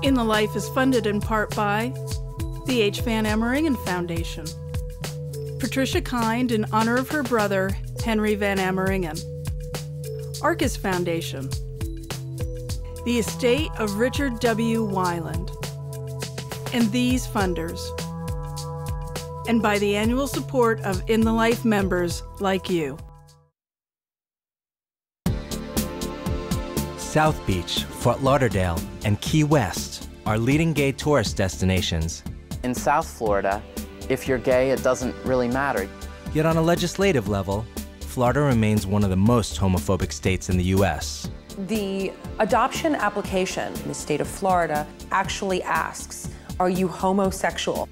In the Life is funded in part by the H. Van Ameringen Foundation, Patricia Kind in honor of her brother, Henry Van Ameringen, Arcus Foundation, the estate of Richard W. Weiland, and these funders, and by the annual support of In the Life members like you. South Beach, Fort Lauderdale, and Key West are leading gay tourist destinations. In South Florida, if you're gay, it doesn't really matter. Yet on a legislative level, Florida remains one of the most homophobic states in the U.S. The adoption application in the state of Florida actually asks, are you homosexual?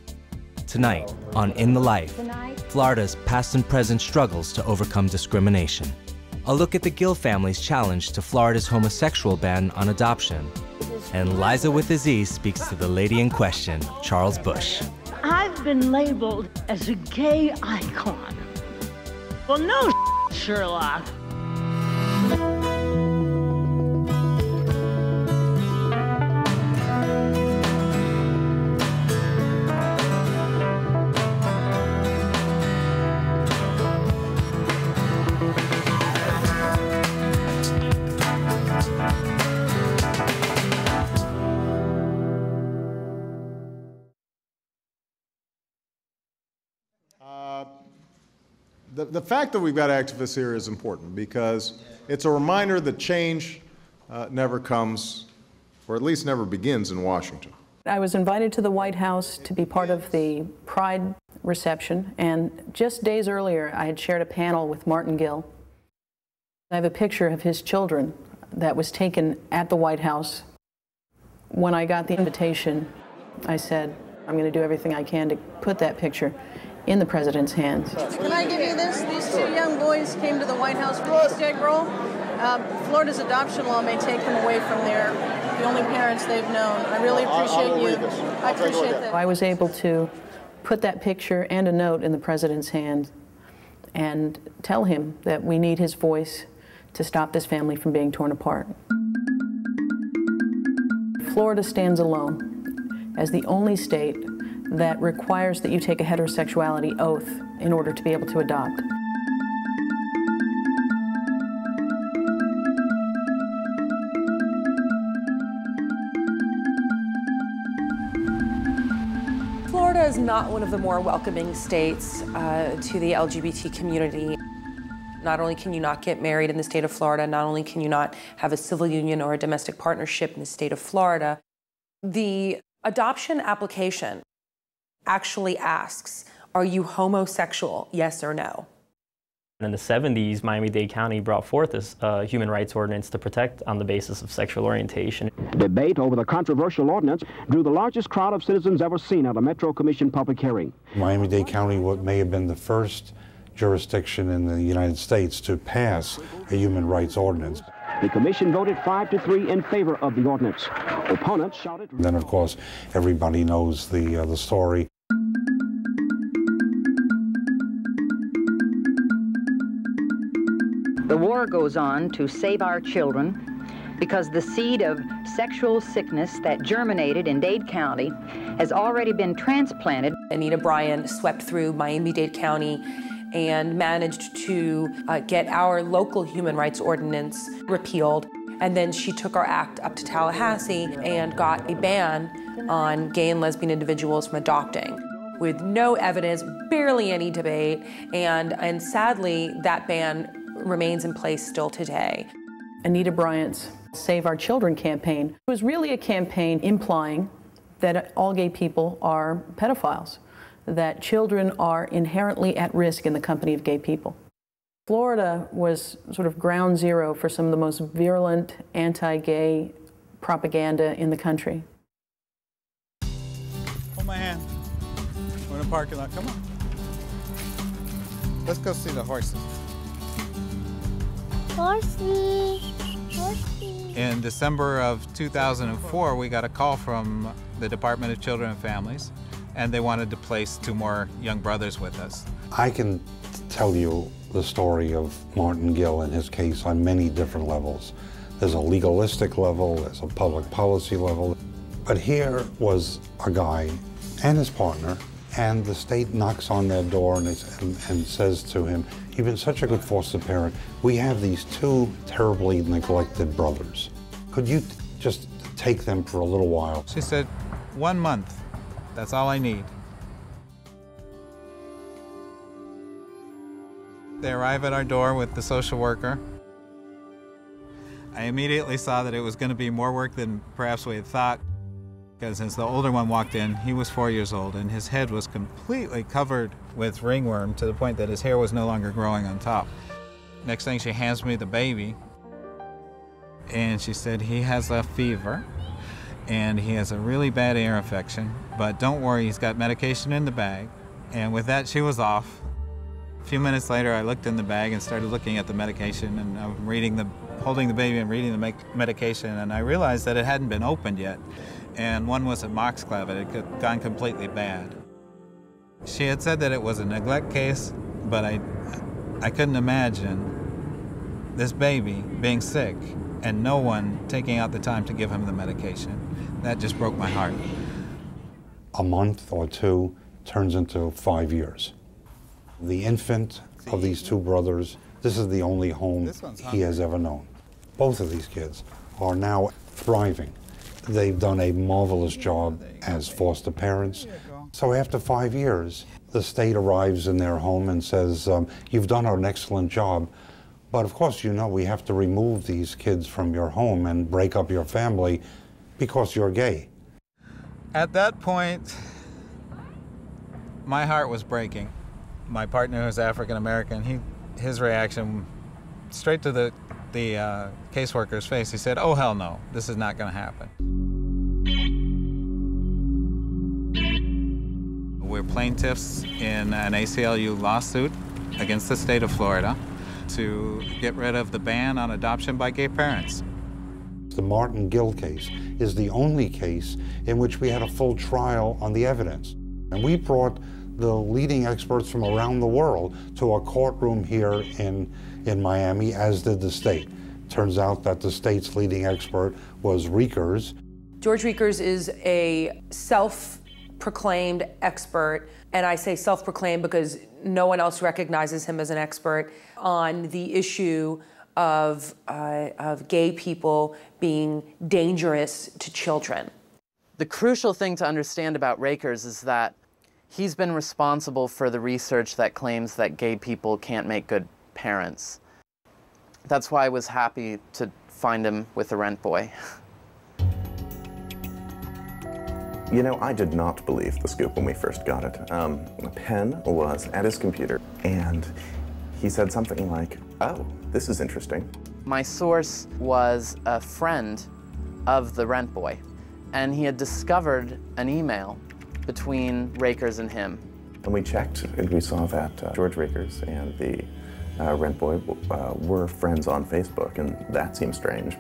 Tonight on In the Life, Florida's past and present struggles to overcome discrimination. A look at the Gill family's challenge to Florida's homosexual ban on adoption. And Liza with a Z speaks to the lady in question, Charles Busch. I've been labeled as a gay icon. Well, no, Sherlock. The fact that we've got activists here is important because it's a reminder that change never comes, or at least never begins, in Washington. I was invited to the White House to be part of the Pride reception, and just days earlier I had shared a panel with Martin Gill. I have a picture of his children that was taken at the White House. When I got the invitation, I said, I'm going to do everything I can to put that picture in the president's hands. Can I give you this? These two young boys came to the White House for the Easter egg roll. Florida's adoption law may take them away from the only parents they've known. I really appreciate you. I appreciate that. I was able to put that picture and a note in the president's hand and tell him that we need his voice to stop this family from being torn apart. Florida stands alone as the only state that requires that you take a heterosexuality oath in order to be able to adopt. Florida is not one of the more welcoming states to the LGBT community. Not only can you not get married in the state of Florida, not only can you not have a civil union or a domestic partnership in the state of Florida, the adoption application actually asks, are you homosexual, yes or no? In the 70s, Miami-Dade County brought forth this human rights ordinance to protect on the basis of sexual orientation. Debate over the controversial ordinance drew the largest crowd of citizens ever seen at a Metro Commission public hearing. Miami-Dade County may have been the first jurisdiction in the United States to pass a human rights ordinance. The commission voted 5-3 in favor of the ordinance. Opponents shouted. Then, of course, everybody knows the story. The war goes on to save our children because the seed of sexual sickness that germinated in Dade County has already been transplanted. Anita Bryan swept through Miami-Dade County and managed to get our local human rights ordinance repealed. And then she took our act up to Tallahassee and got a ban on gay and lesbian individuals from adopting, with no evidence, barely any debate, and sadly, that ban remains in place still today. Anita Bryant's Save Our Children campaign was really a campaign implying that all gay people are pedophiles, that children are inherently at risk in the company of gay people. Florida was sort of ground zero for some of the most virulent anti-gay propaganda in the country. Hold my hand. We're in a parking lot. Come on. Let's go see the horses. Horsey. Horsey. In December of 2004, we got a call from the Department of Children and Families, and they wanted to place 2 more young brothers with us. I can tell you the story of Martin Gill and his case on many different levels. There's a legalistic level, there's a public policy level. But here was a guy and his partner, and the state knocks on their door and says to him, "You've been such a good foster parent. We have these two terribly neglected brothers. Could you just take them for a little while?" She said, 1 month. That's all I need. They arrive at our door with the social worker. I immediately saw that it was going to be more work than perhaps we had thought, because as the older one walked in, he was 4 years old, and his head was completely covered with ringworm to the point that his hair was no longer growing on top. Next thing, she hands me the baby, and she said, "He has a fever, and he has a really bad ear infection, but don't worry, he's got medication in the bag." And with that, she was off. A few minutes later, I looked in the bag and started looking at the medication, and I'm holding the baby and reading the medication, and I realized that it hadn't been opened yet, and one was a moxclav. It had gone completely bad. She had said that it was a neglect case, but I couldn't imagine this baby being sick and no one taking out the time to give him the medication. That just broke my heart. A month or two turns into 5 years. The infant of these two brothers, this is the only home he has ever known. Both of these kids are now thriving. They've done a marvelous job as foster parents. So after 5 years, the state arrives in their home and says, "You've done an excellent job, but of course, you know, we have to remove these kids from your home and break up your family because you're gay." At that point, my heart was breaking. My partner, who's African American, his reaction straight to the caseworker's face, he said, "Oh, hell no, this is not going to happen." We're plaintiffs in an ACLU lawsuit against the state of Florida to get rid of the ban on adoption by gay parents. The Martin Gill case is the only case in which we had a full trial on the evidence. And we brought the leading experts from around the world to a courtroom here in Miami, as did the state. Turns out that the state's leading expert was Riekers. George Riekers is a self-proclaimed expert, and I say self-proclaimed because no one else recognizes him as an expert on the issue of gay people being dangerous to children. The crucial thing to understand about Riekers is that he's been responsible for the research that claims that gay people can't make good parents. That's why I was happy to find him with the rent boy. You know, I did not believe the scoop when we first got it. Penn was at his computer, and he said something like, "Oh, this is interesting." My source was a friend of the rent boy, and he had discovered an email between Riekers and him. And we checked, and we saw that George Riekers and the rent boy were friends on Facebook, and that seemed strange.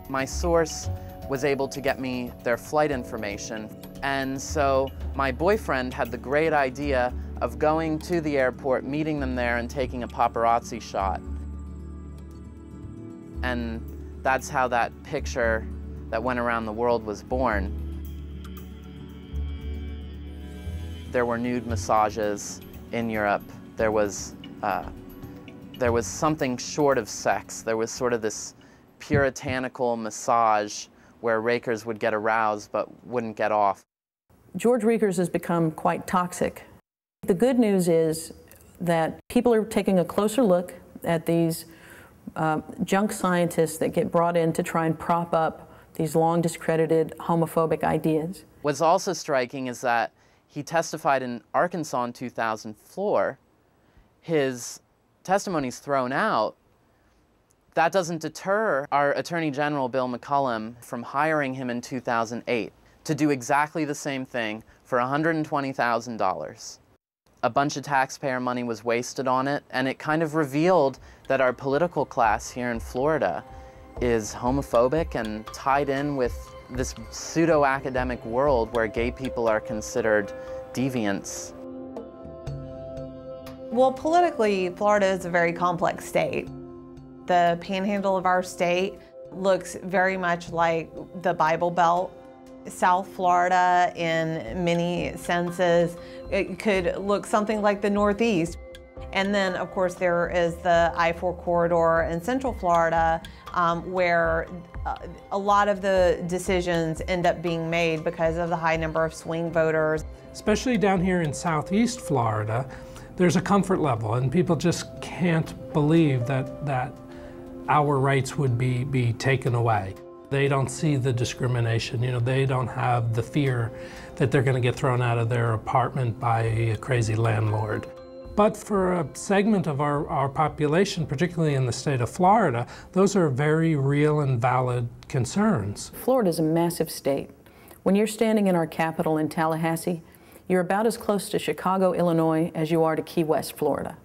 My source was able to get me their flight information, and so my boyfriend had the great idea of going to the airport, meeting them there, and taking a paparazzi shot. And that's how that picture that went around the world was born. There were nude massages in Europe. There was something short of sex. There was sort of this puritanical massage where Riekers would get aroused but wouldn't get off. George Riekers has become quite toxic. The good news is that people are taking a closer look at these junk scientists that get brought in to try and prop up these long discredited homophobic ideas. What's also striking is that he testified in Arkansas in 2004. His testimony's thrown out. That doesn't deter our Attorney General, Bill McCollum, from hiring him in 2008 to do exactly the same thing for $120,000. A bunch of taxpayer money was wasted on it, and it kind of revealed that our political class here in Florida is homophobic and tied in with this pseudo-academic world where gay people are considered deviants. Well, politically, Florida is a very complex state. The panhandle of our state looks very much like the Bible Belt. South Florida, in many senses, it could look something like the Northeast. And then, of course, there is the I-4 corridor in Central Florida, where a lot of the decisions end up being made because of the high number of swing voters. Especially down here in Southeast Florida, there's a comfort level, and people just can't believe that our rights would be taken away. They don't see the discrimination, you know, they don't have the fear that they're going to get thrown out of their apartment by a crazy landlord. But for a segment of our population, particularly in the state of Florida, those are very real and valid concerns. Florida is a massive state. When you're standing in our capital in Tallahassee, you're about as close to Chicago, Illinois, as you are to Key West, Florida.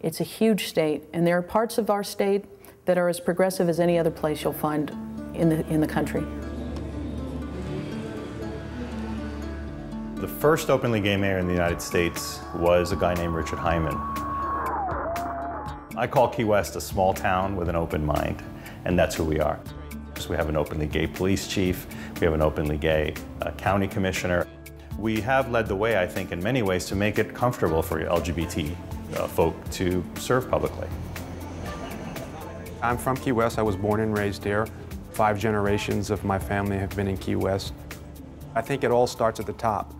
It's a huge state, and there are parts of our state that are as progressive as any other place you'll find in the country. The first openly gay mayor in the United States was a guy named Richard Hyman. I call Key West a small town with an open mind, and that's who we are. So we have an openly gay police chief, we have an openly gay county commissioner. We have led the way, I think, in many ways to make it comfortable for LGBT folk to serve publicly. I'm from Key West. I was born and raised here. 5 generations of my family have been in Key West. I think it all starts at the top.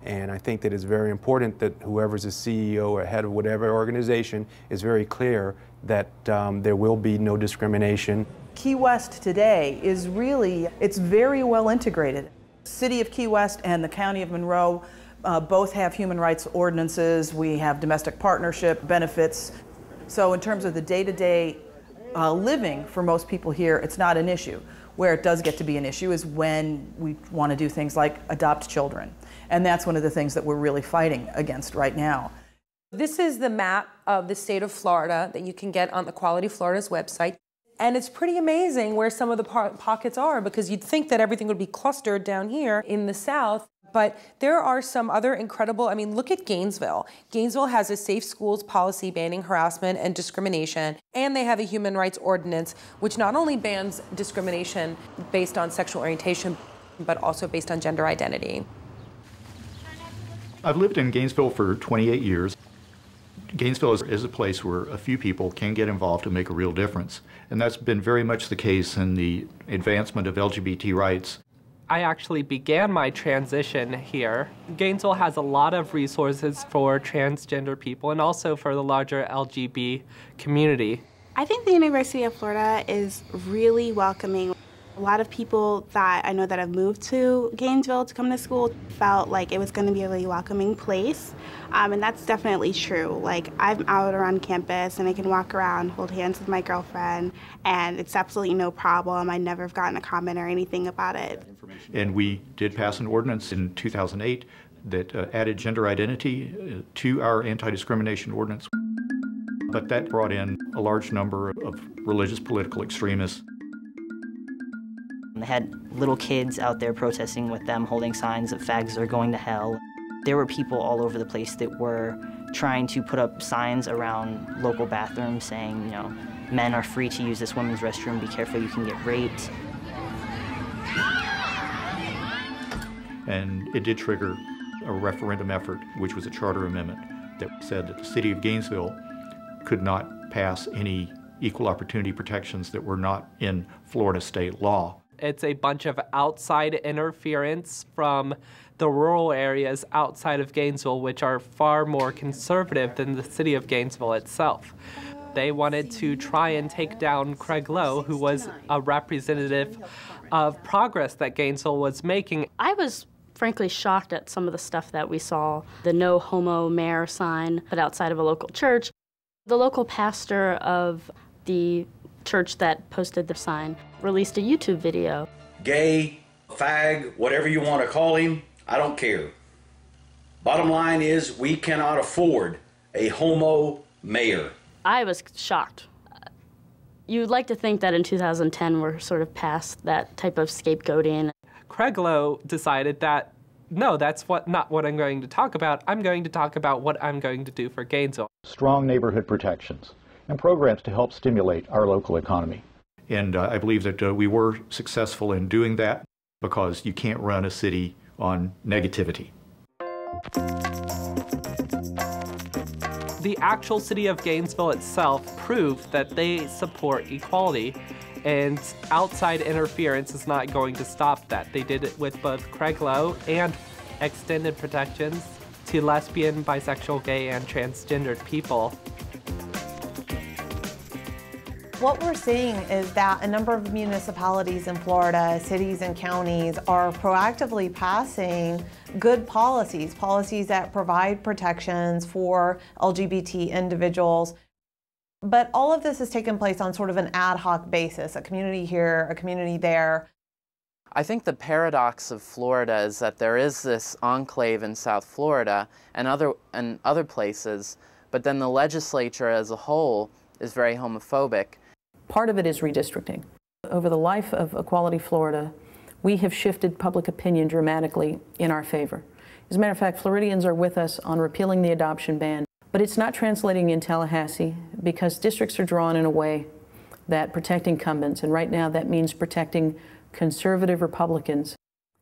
And I think that it's very important that whoever's the CEO or head of whatever organization is very clear that there will be no discrimination. Key West today is really, it's very well integrated. The City of Key West and the County of Monroe both have human rights ordinances. We have domestic partnership benefits. So in terms of the day-to-day living for most people here, it's not an issue. Where it does get to be an issue is when we want to do things like adopt children. And that's one of the things that we're really fighting against right now. This is the map of the state of Florida that you can get on Equality Florida's website. And it's pretty amazing where some of the pockets are, because you'd think that everything would be clustered down here in the south. But there are some other incredible, I mean, look at Gainesville. Gainesville has a safe schools policy banning harassment and discrimination, and they have a human rights ordinance which not only bans discrimination based on sexual orientation, but also based on gender identity. I've lived in Gainesville for 28 years. Gainesville is a place where a few people can get involved and make a real difference. And that's been very much the case in the advancement of LGBT rights. I actually began my transition here. Gainesville has a lot of resources for transgender people and also for the larger LGBT community. I think the University of Florida is really welcoming. A lot of people that I know that have moved to Gainesville to come to school felt like it was going to be a really welcoming place, and that's definitely true. Like, I'm out around campus and I can walk around, hold hands with my girlfriend, and it's absolutely no problem. I never have gotten a comment or anything about it. And we did pass an ordinance in 2008 that added gender identity to our anti-discrimination ordinance, but that brought in a large number of religious political extremists. They had little kids out there protesting with them, holding signs that fags are going to hell. There were people all over the place that were trying to put up signs around local bathrooms saying, you know, men are free to use this women's restroom, be careful, you can get raped. And it did trigger a referendum effort, which was a charter amendment that said that the city of Gainesville could not pass any equal opportunity protections that were not in Florida state law. It's a bunch of outside interference from the rural areas outside of Gainesville, which are far more conservative than the city of Gainesville itself. They wanted to try and take down Craig Lowe, who was a representative of progress that Gainesville was making. I was frankly shocked at some of the stuff that we saw. The no homo mayor sign put outside of a local church. The local pastor of the church that posted the sign released a YouTube video. Gay, fag, whatever you want to call him, I don't care. Bottom line is we cannot afford a homo mayor. I was shocked. You'd like to think that in 2010 we're sort of past that type of scapegoating. Craig Lowe decided that, no, that's not what I'm going to talk about. I'm going to talk about what I'm going to do for Gainesville. Strong neighborhood protections and programs to help stimulate our local economy. And I believe that we were successful in doing that. because you can't run a city on negativity. The actual city of Gainesville itself proved that they support equality, and outside interference is not going to stop that. They did it with both Craig Lowe and extended protections to lesbian, bisexual, gay, and transgendered people. What we're seeing is that a number of municipalities in Florida, cities and counties, are proactively passing good policies, policies that provide protections for LGBT individuals. But all of this has taken place on sort of an ad hoc basis, a community here, a community there. I think the paradox of Florida is that there is this enclave in South Florida and other places, but then the legislature as a whole is very homophobic. Part of it is redistricting. Over the life of Equality Florida, we have shifted public opinion dramatically in our favor. As a matter of fact, Floridians are with us on repealing the adoption ban, but it's not translating in Tallahassee because districts are drawn in a way that protect incumbents, and right now that means protecting conservative Republicans.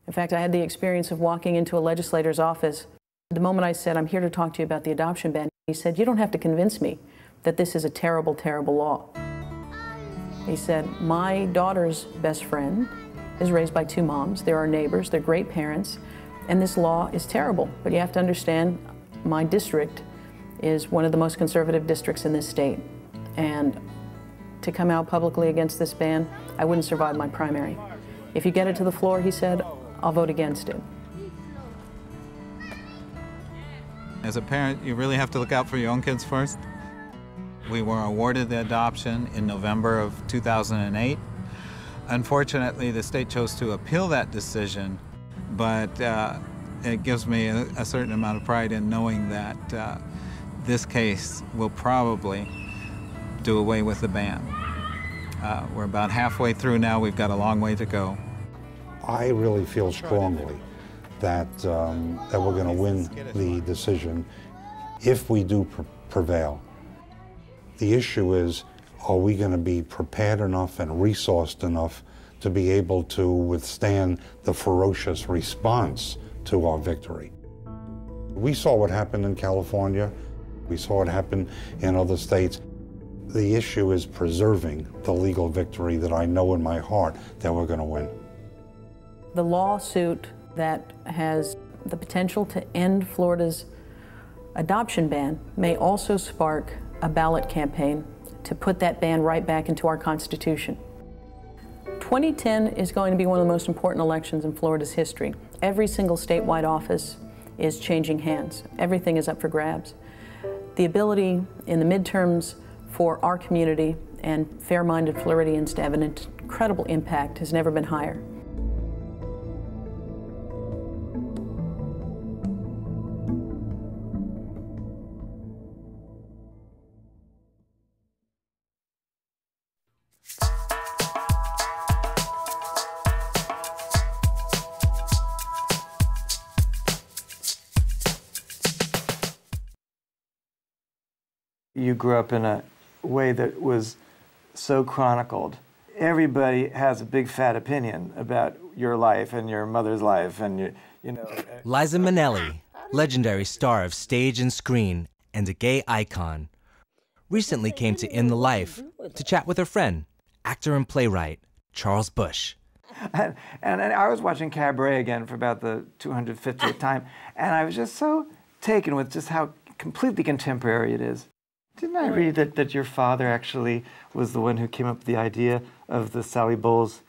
In fact, I had the experience of walking into a legislator's office. The moment I said, "I'm here to talk to you about the adoption ban," he said, "You don't have to convince me that this is a terrible, terrible law." He said, "My daughter's best friend is raised by two moms. They're our neighbors, they're great parents, and this law is terrible. But you have to understand, my district is one of the most conservative districts in this state. And to come out publicly against this ban, I wouldn't survive my primary. If you get it to the floor," he said, "I'll vote against it." As a parent, you really have to look out for your own kids first. We were awarded the adoption in November of 2008. Unfortunately, the state chose to appeal that decision, but it gives me a certain amount of pride in knowing that this case will probably do away with the ban. We're about halfway through now. We've got a long way to go. I really feel strongly that that we're going to win the decision if we do prevail. The issue is, are we going to be prepared enough and resourced enough to be able to withstand the ferocious response to our victory? We saw what happened in California. We saw it happen in other states. The issue is preserving the legal victory that I know in my heart that we're going to win. The lawsuit that has the potential to end Florida's adoption ban may also spark a ballot campaign to put that ban right back into our Constitution. 2010 is going to be one of the most important elections in Florida's history. Every single statewide office is changing hands. Everything is up for grabs. The ability in the midterms for our community and fair-minded Floridians to have an incredible impact has never been higher. You grew up in a way that was so chronicled. Everybody has a big fat opinion about your life and your mother's life and you know. Liza Minnelli, legendary star of stage and screen and a gay icon, recently came to In the Life to chat with her friend, actor and playwright Charles Busch. And I was watching Cabaret again for about the 250th time, and I was just so taken with just how completely contemporary it is. Didn't I read that your father actually was the one who came up with the idea of the Sally Bowles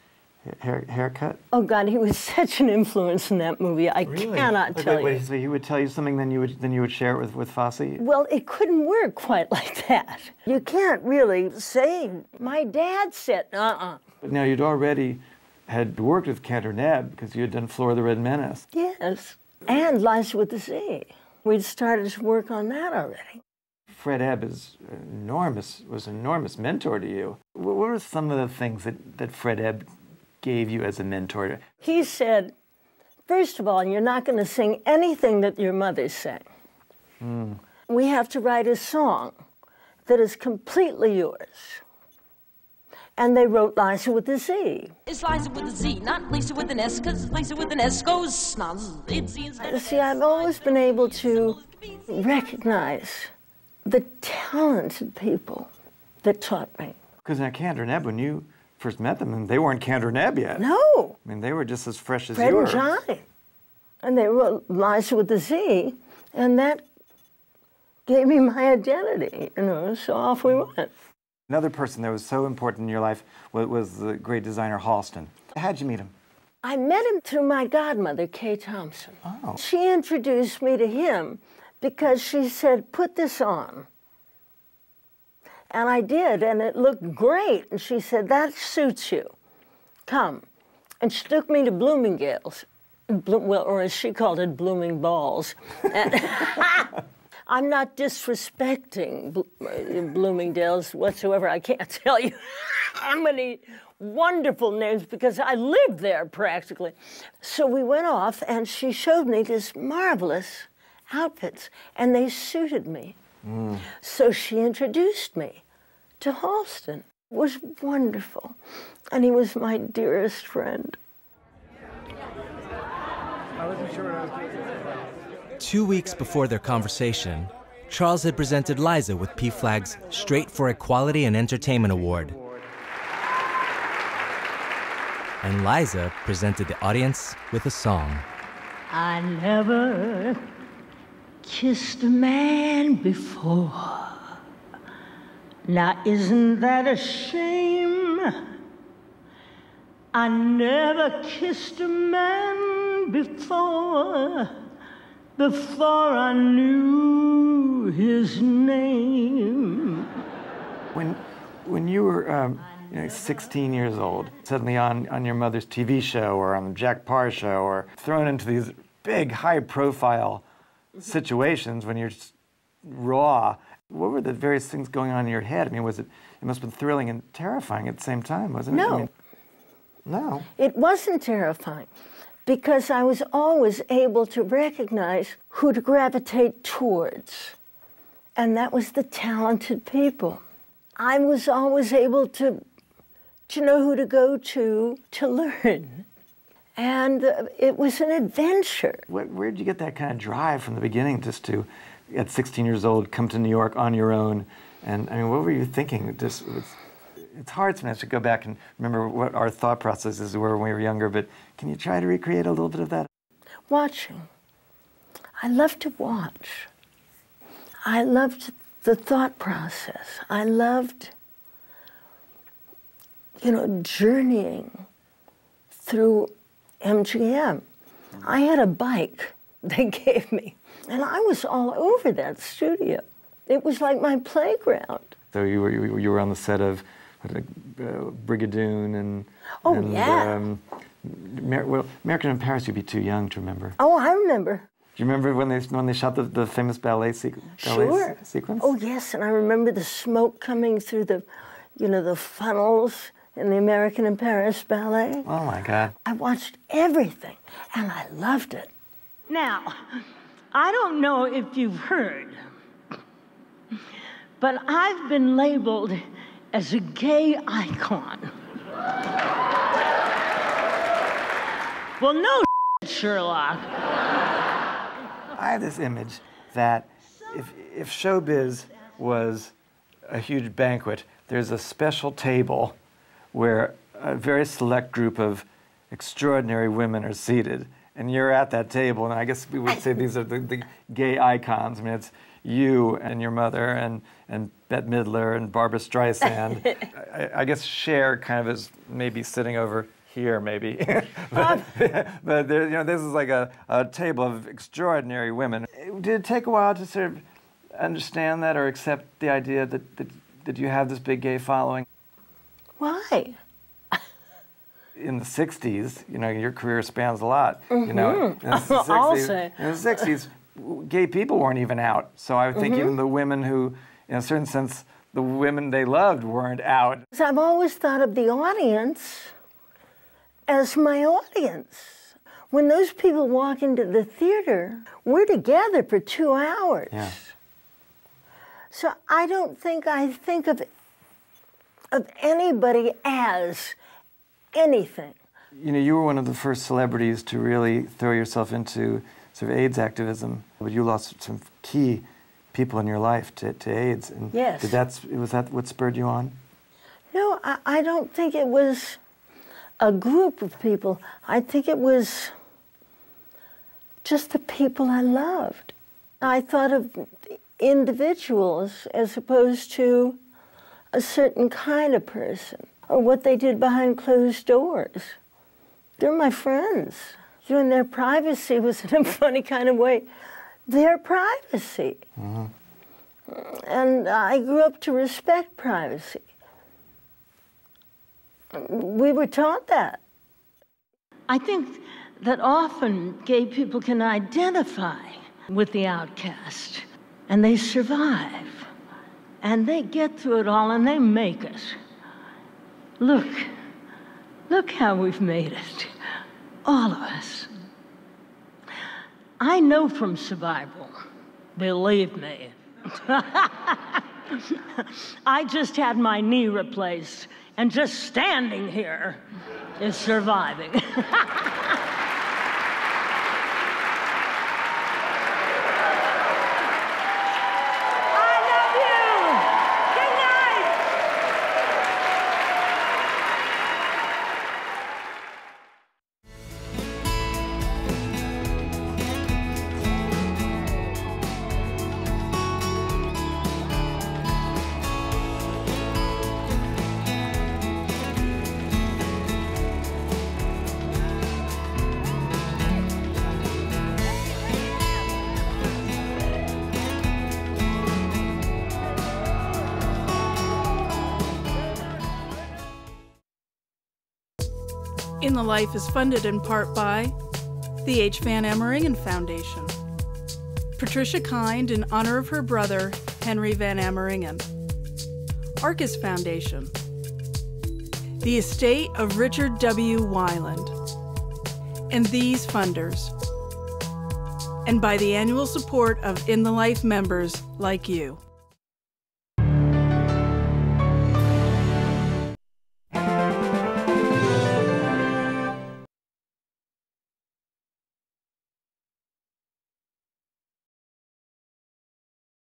haircut? Oh God, he was such an influence in that movie. I cannot tell you. So he would tell you something, then you would share it with Fosse? Well, it couldn't work quite like that. You can't really say, my dad said, But now you'd already had worked with Cantor Nebb because you had done Flora the Red Menace. Yes, and Liza with the Sea. We'd started to work on that already. Fred Ebb was an enormous mentor to you. What were some of the things that Fred Ebb gave you as a mentor? He said, first of all, you're not going to sing anything that your mother sang. We have to write a song that is completely yours. And they wrote Liza with a Z. It's Liza with a Z, not Lisa with an S, because Lisa with an S goes snaz. See, I've always been able to recognize the talented people that taught me. Because in Candor Neb, when you first met them, they weren't Candor Neb yet. No. I mean, they were just as fresh as Fred you were. and Johnny. And they wrote Liza with a Z, and that gave me my identity, you know, so off we went. Another person that was so important in your life was the great designer Halston. How'd you meet him? I met him through my godmother, Kay Thompson. Oh. She introduced me to him because she said, put this on. And I did, and it looked great. And she said, that suits you. Come. And she took me to Bloomingdale's, or as she called it, Blooming Balls. I'm not disrespecting Bloomingdale's whatsoever. I can't tell you how many wonderful names because I lived there practically. So we went off and she showed me these marvelous outfits and they suited me. So she introduced me to Halston. It was wonderful. And he was my dearest friend. I wasn't sure what I was doing. 2 weeks before their conversation, Charles had presented Liza with PFLAG's Straight for Equality and Entertainment Award. And Liza presented the audience with a song. I never kissed a man before. Now isn't that a shame? I never kissed a man before I knew his name. When you were 16 years old, suddenly on your mother's TV show or on the Jack Parr show or thrown into these big, high-profile situations when you're raw, what were the various things going on in your head? I mean, it must have been thrilling and terrifying at the same time, wasn't it? No. I mean, no. It wasn't terrifying because I was always able to recognize who to gravitate towards, and that was the talented people. I was always able to know who to go to learn, and it was an adventure. Where did you get that kind of drive from the beginning just to, at 16 years old, come to New York on your own? And I mean, what were you thinking? It's hard sometimes to go back and remember what our thought processes were when we were younger, but can you try to recreate a little bit of that? Watching. I loved to watch. I loved the thought process. I loved, journeying through MGM. I had a bike they gave me, and I was all over that studio. It was like my playground. So you were on the set of Brigadoon and American in Paris. You'd be too young to remember. Oh, I remember. Do you remember when they shot the famous ballet sequence? Oh yes, and I remember the smoke coming through the funnels in the American in Paris ballet. Oh my God! I watched everything, and I loved it. Now, I don't know if you've heard, but I've been labeled as a gay icon. Well, no Sherlock. I have this image that if showbiz was a huge banquet, there's a special table where a very select group of extraordinary women are seated, and you're at that table, and I guess we would say these are the gay icons. I mean, it's you and your mother and Bette Midler and Barbara Streisand. I guess Cher kind of is maybe sitting over here, maybe. but there, this is like a table of extraordinary women. Did it take a while to sort of understand that or accept the idea that you have this big gay following? Why? In the 60s, your career spans a lot. Mm-hmm. In the 60s, I'll say. In the 60s, gay people weren't even out. So I think even the women who, in a certain sense, the women they loved weren't out. I've always thought of the audience as my audience. When those people walk into the theater, we're together for 2 hours. Yeah. So I don't think I think of of anybody as anything. You know, you were one of the first celebrities to really throw yourself into sort of AIDS activism, but you lost some key people in your life to AIDS. And yes. Was that what spurred you on? No, I don't think it was a group of people. I think it was just the people I loved. I thought of individuals as opposed to a certain kind of person, or what they did behind closed doors. They're my friends. You know, and their privacy was in a funny kind of way their privacy. Mm-hmm. And I grew up to respect privacy. We were taught that. I think that often gay people can identify with the outcast, and they survive, and they get through it all, and they make it. Look how we've made it, all of us. I know from survival, believe me. I just had my knee replaced, and just standing here is surviving. In the Life is funded in part by the H. Van Ameringen Foundation, Patricia Kind in honor of her brother, Henry Van Ameringen, Arcus Foundation, the estate of Richard W. Weiland, and these funders, and by the annual support of In the Life members like you.